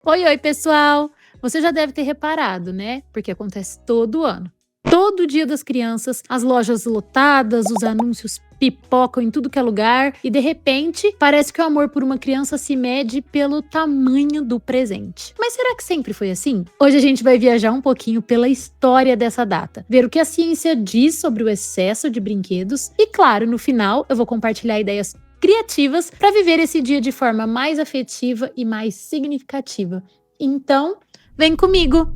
Oi, oi, pessoal! Você já deve ter reparado, né? Porque acontece todo ano. Todo Dia das Crianças, as lojas lotadas, os anúncios pipocam em tudo que é lugar e, de repente, parece que o amor por uma criança se mede pelo tamanho do presente. Mas será que sempre foi assim? Hoje a gente vai viajar um pouquinho pela história dessa data, ver o que a ciência diz sobre o excesso de brinquedos e, claro, no final eu vou compartilhar ideias criativas para viver esse dia de forma mais afetiva e mais significativa. Então, vem comigo!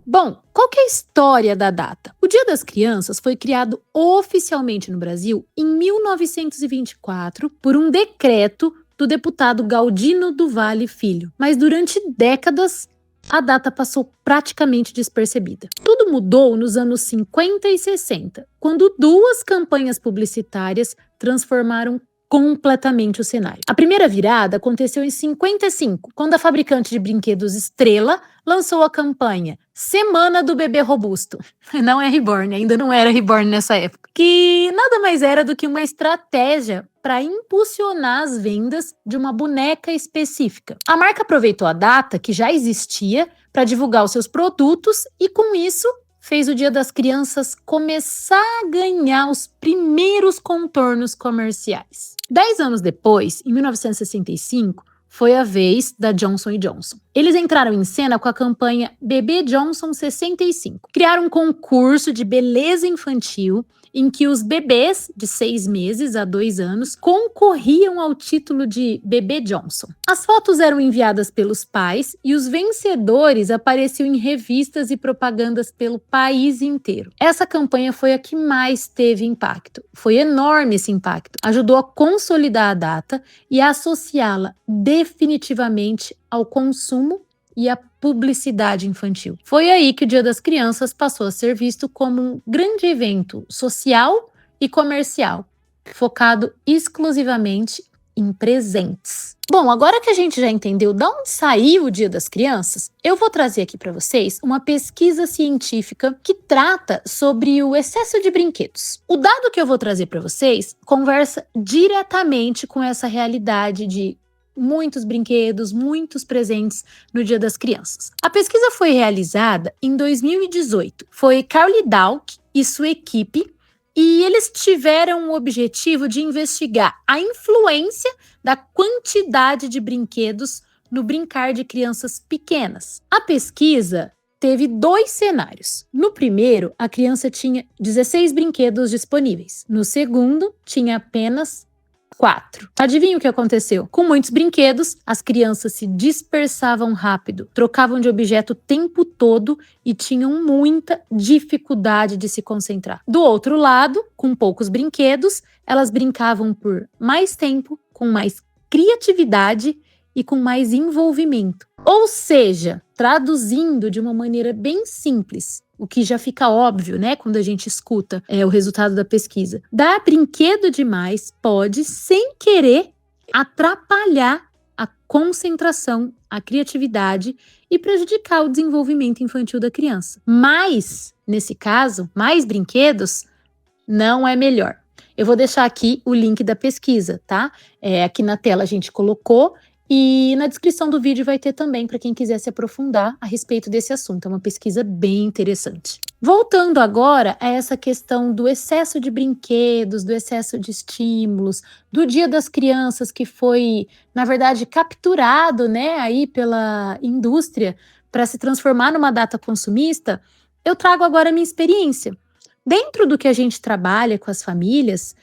Bom, qual que é a história da data? O Dia das Crianças foi criado oficialmente no Brasil em 1924 por um decreto do deputado Galdino do Valle Filho. Mas durante décadas, a data passou praticamente despercebida. Tudo mudou nos anos 50 e 60, quando duas campanhas publicitárias transformaram completamente o cenário. A primeira virada aconteceu em 55, quando a fabricante de brinquedos Estrela lançou a campanha Semana do Bebê Robusto. Não é Reborn, ainda não era Reborn nessa época. Que nada mais era do que uma estratégia para impulsionar as vendas de uma boneca específica. A marca aproveitou a data, que já existia, para divulgar os seus produtos e, com isso, fez o Dia das Crianças começar a ganhar os primeiros contornos comerciais. 10 anos depois, em 1965, foi a vez da Johnson & Johnson. Eles entraram em cena com a campanha Bebê Johnson 65. Criaram um concurso de beleza infantil em que os bebês de 6 meses a 2 anos concorriam ao título de Bebê Johnson. As fotos eram enviadas pelos pais e os vencedores apareciam em revistas e propagandas pelo país inteiro. Essa campanha foi a que mais teve impacto. Foi enorme esse impacto. Ajudou a consolidar a data e a associá-la definitivamente ao consumo e à publicidade infantil. Foi aí que o Dia das Crianças passou a ser visto como um grande evento social e comercial, focado exclusivamente em presentes. Bom, agora que a gente já entendeu de onde saiu o Dia das Crianças, eu vou trazer aqui para vocês uma pesquisa científica que trata sobre o excesso de brinquedos. O dado que eu vou trazer para vocês conversa diretamente com essa realidade de muitos brinquedos, muitos presentes no Dia das Crianças. A pesquisa foi realizada em 2018. Foi Carly Dauk e sua equipe, e eles tiveram o objetivo de investigar a influência da quantidade de brinquedos no brincar de crianças pequenas. A pesquisa teve 2 cenários. No primeiro, a criança tinha 16 brinquedos disponíveis. No segundo, tinha apenas 4. Adivinha o que aconteceu? Com muitos brinquedos, as crianças se dispersavam rápido, trocavam de objeto o tempo todo e tinham muita dificuldade de se concentrar. Do outro lado, com poucos brinquedos, elas brincavam por mais tempo, com mais criatividade e com mais envolvimento. Ou seja, traduzindo de uma maneira bem simples, o que já fica óbvio, né, quando a gente escuta o resultado da pesquisa. Dar brinquedo demais pode, sem querer, atrapalhar a concentração, a criatividade e prejudicar o desenvolvimento infantil da criança. Mas, nesse caso, mais brinquedos não é melhor. Eu vou deixar aqui o link da pesquisa, tá? Aqui na tela a gente colocou. E na descrição do vídeo vai ter também para quem quiser se aprofundar a respeito desse assunto. É uma pesquisa bem interessante. Voltando agora a essa questão do excesso de brinquedos, do excesso de estímulos, do Dia das Crianças que foi, na verdade, capturado, né, aí pela indústria para se transformar numa data consumista, eu trago agora a minha experiência. Dentro do que a gente trabalha com as famílias,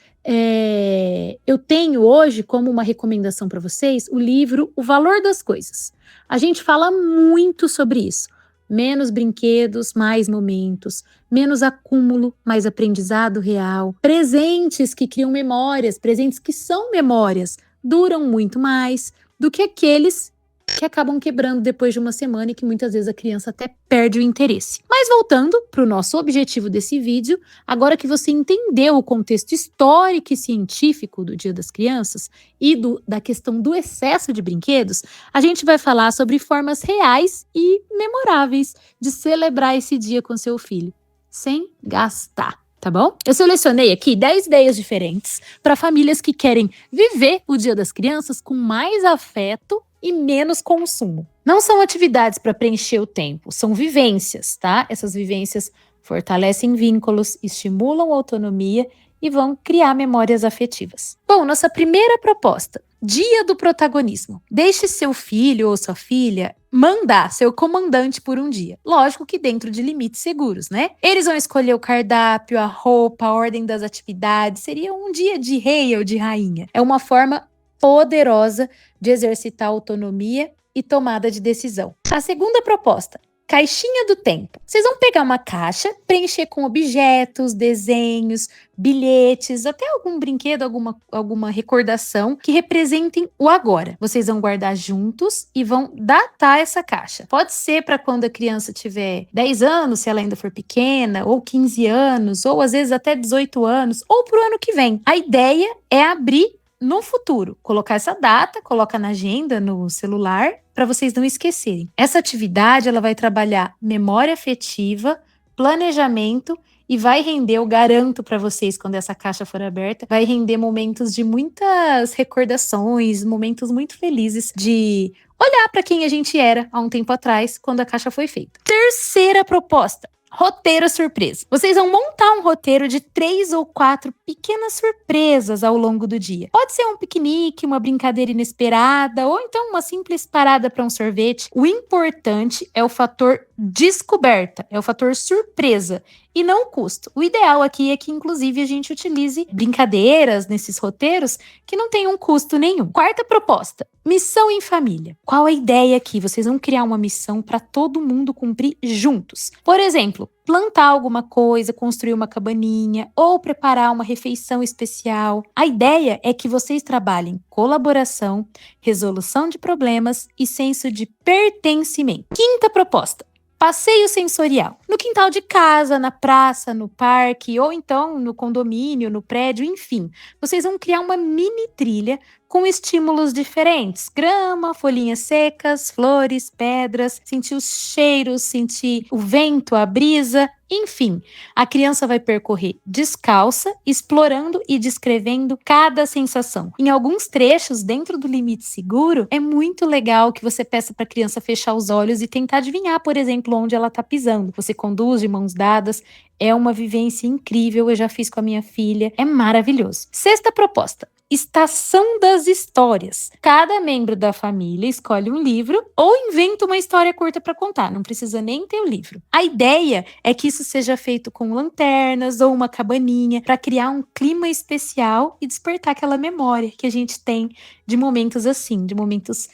eu tenho hoje como uma recomendação para vocês o livro O Valor das Coisas. A gente fala muito sobre isso. Menos brinquedos, mais momentos. Menos acúmulo, mais aprendizado real. Presentes que criam memórias, presentes que são memórias, duram muito mais do que aqueles que acabam quebrando depois de uma semana e que muitas vezes a criança até perde o interesse. Mas voltando para o nosso objetivo desse vídeo, agora que você entendeu o contexto histórico e científico do Dia das Crianças e da questão do excesso de brinquedos, a gente vai falar sobre formas reais e memoráveis de celebrar esse dia com seu filho, sem gastar. tá bom? Eu selecionei aqui 10 ideias diferentes para famílias que querem viver o Dia das Crianças com mais afeto e menos consumo. Não são atividades para preencher o tempo, são vivências, tá? Essas vivências fortalecem vínculos, estimulam a autonomia e vão criar memórias afetivas. Bom, nossa primeira proposta: Dia do Protagonismo. Deixe seu filho ou sua filha mandar, ser o comandante por um dia. Lógico que dentro de limites seguros, né? Eles vão escolher o cardápio, a roupa, a ordem das atividades. Seria um dia de rei ou de rainha. É uma forma poderosa de exercitar autonomia e tomada de decisão. A segunda proposta: caixinha do tempo. Vocês vão pegar uma caixa, preencher com objetos, desenhos, bilhetes, até algum brinquedo, alguma recordação que representem o agora. Vocês vão guardar juntos e vão datar essa caixa. Pode ser para quando a criança tiver 10 anos, se ela ainda for pequena, ou 15 anos, ou às vezes até 18 anos, ou para o ano que vem. A ideia é abrir no futuro, colocar essa data, coloca na agenda, no celular, para vocês não esquecerem. Essa atividade ela vai trabalhar memória afetiva, planejamento e vai render, eu garanto para vocês, quando essa caixa for aberta, vai render momentos de muitas recordações, momentos muito felizes de olhar para quem a gente era há um tempo atrás, quando a caixa foi feita. Terceira proposta: roteiro surpresa. Vocês vão montar um roteiro de 3 ou 4 pequenas surpresas ao longo do dia. Pode ser um piquenique, uma brincadeira inesperada, ou então uma simples parada para um sorvete. O importante é o fator descoberta, é o fator surpresa e não o custo. O ideal aqui é que, inclusive, a gente utilize brincadeiras nesses roteiros que não tenham custo nenhum. Quarta proposta: missão em família. Qual a ideia aqui? Vocês vão criar uma missão para todo mundo cumprir juntos. Por exemplo, plantar alguma coisa, construir uma cabaninha ou preparar uma refeição especial. A ideia é que vocês trabalhem colaboração, resolução de problemas e senso de pertencimento. Quinta proposta: passeio sensorial. No quintal de casa, na praça, no parque, ou então no condomínio, no prédio, enfim. Vocês vão criar uma mini trilha com estímulos diferentes: grama, folhinhas secas, flores, pedras, sentir os cheiros, sentir o vento, a brisa, enfim. A criança vai percorrer descalça, explorando e descrevendo cada sensação. Em alguns trechos, dentro do limite seguro, é muito legal que você peça para a criança fechar os olhos e tentar adivinhar, por exemplo, onde ela está pisando. Você conduz de mãos dadas. É uma vivência incrível, eu já fiz com a minha filha, é maravilhoso. Sexta proposta: estação das histórias. Cada membro da família escolhe um livro ou inventa uma história curta para contar, não precisa nem ter o livro. A ideia é que isso seja feito com lanternas ou uma cabaninha para criar um clima especial e despertar aquela memória que a gente tem de momentos assim, de momentos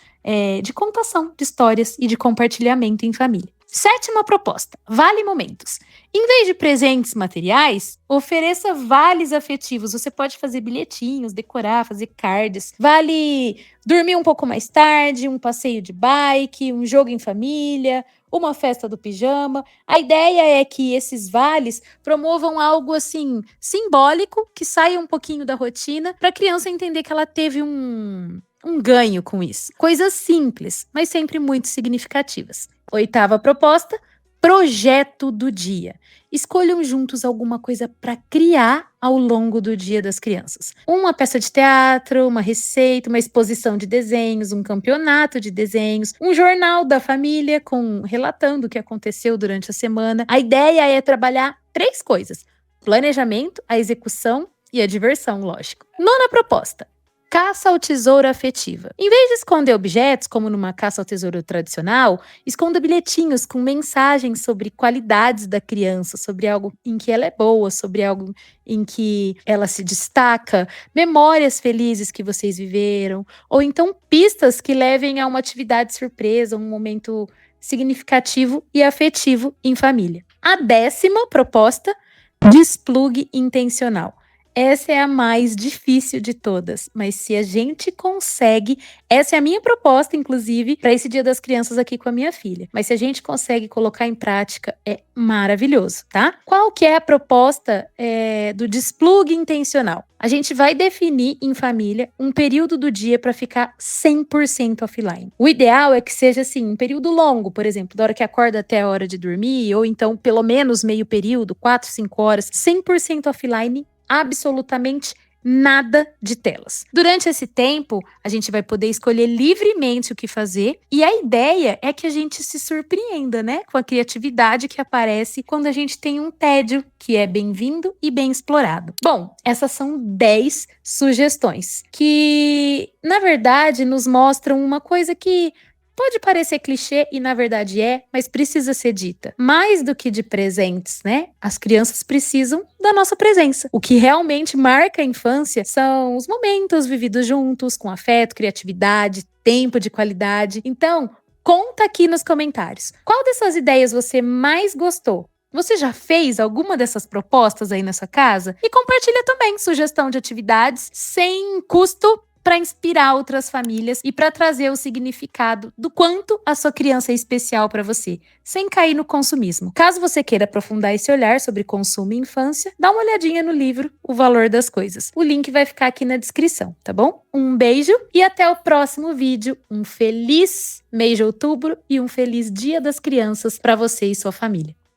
de contação de histórias e de compartilhamento em família. Sétima proposta: vale momentos. Em vez de presentes materiais, ofereça vales afetivos. Você pode fazer bilhetinhos, decorar, fazer cards. Vale dormir um pouco mais tarde, um passeio de bike, um jogo em família, uma festa do pijama. A ideia é que esses vales promovam algo assim simbólico, que saia um pouquinho da rotina, para a criança entender que ela teve um ganho com isso. Coisas simples, mas sempre muito significativas. Oitava proposta: projeto do dia. Escolham juntos alguma coisa para criar ao longo do Dia das Crianças. Uma peça de teatro, uma receita, uma exposição de desenhos, um campeonato de desenhos, um jornal da família relatando o que aconteceu durante a semana. A ideia é trabalhar 3 coisas: planejamento, a execução e a diversão, lógico. Nona proposta: caça ao tesouro afetiva. Em vez de esconder objetos, como numa caça ao tesouro tradicional, esconda bilhetinhos com mensagens sobre qualidades da criança, sobre algo em que ela é boa, sobre algo em que ela se destaca, memórias felizes que vocês viveram, ou então pistas que levem a uma atividade surpresa, um momento significativo e afetivo em família. A 10ª proposta: desplugue intencional. Essa é a mais difícil de todas, mas se a gente consegue, essa é a minha proposta, inclusive, para esse Dia das Crianças aqui com a minha filha. Mas se a gente consegue colocar em prática, é maravilhoso, tá? Qual que é a proposta do desplugue intencional? A gente vai definir em família um período do dia para ficar 100% offline. O ideal é que seja assim, um período longo, por exemplo, da hora que acorda até a hora de dormir, ou então pelo menos meio período, 4, 5 horas, 100% offline, absolutamente nada de telas. Durante esse tempo, a gente vai poder escolher livremente o que fazer e a ideia é que a gente se surpreenda, né, com a criatividade que aparece quando a gente tem um tédio que é bem-vindo e bem explorado. Bom, essas são 10 sugestões que, na verdade, nos mostram uma coisa que pode parecer clichê e na verdade é, mas precisa ser dita. Mais do que de presentes, né? As crianças precisam da nossa presença. O que realmente marca a infância são os momentos vividos juntos, com afeto, criatividade, tempo de qualidade. Então, conta aqui nos comentários. Qual dessas ideias você mais gostou? Você já fez alguma dessas propostas aí na sua casa? E compartilha também sugestão de atividades sem custo para inspirar outras famílias e para trazer o significado do quanto a sua criança é especial para você, sem cair no consumismo. Caso você queira aprofundar esse olhar sobre consumo e infância, dá uma olhadinha no livro O Valor das Coisas. O link vai ficar aqui na descrição, tá bom? Um beijo e até o próximo vídeo. Um feliz mês de outubro e um feliz Dia das Crianças para você e sua família.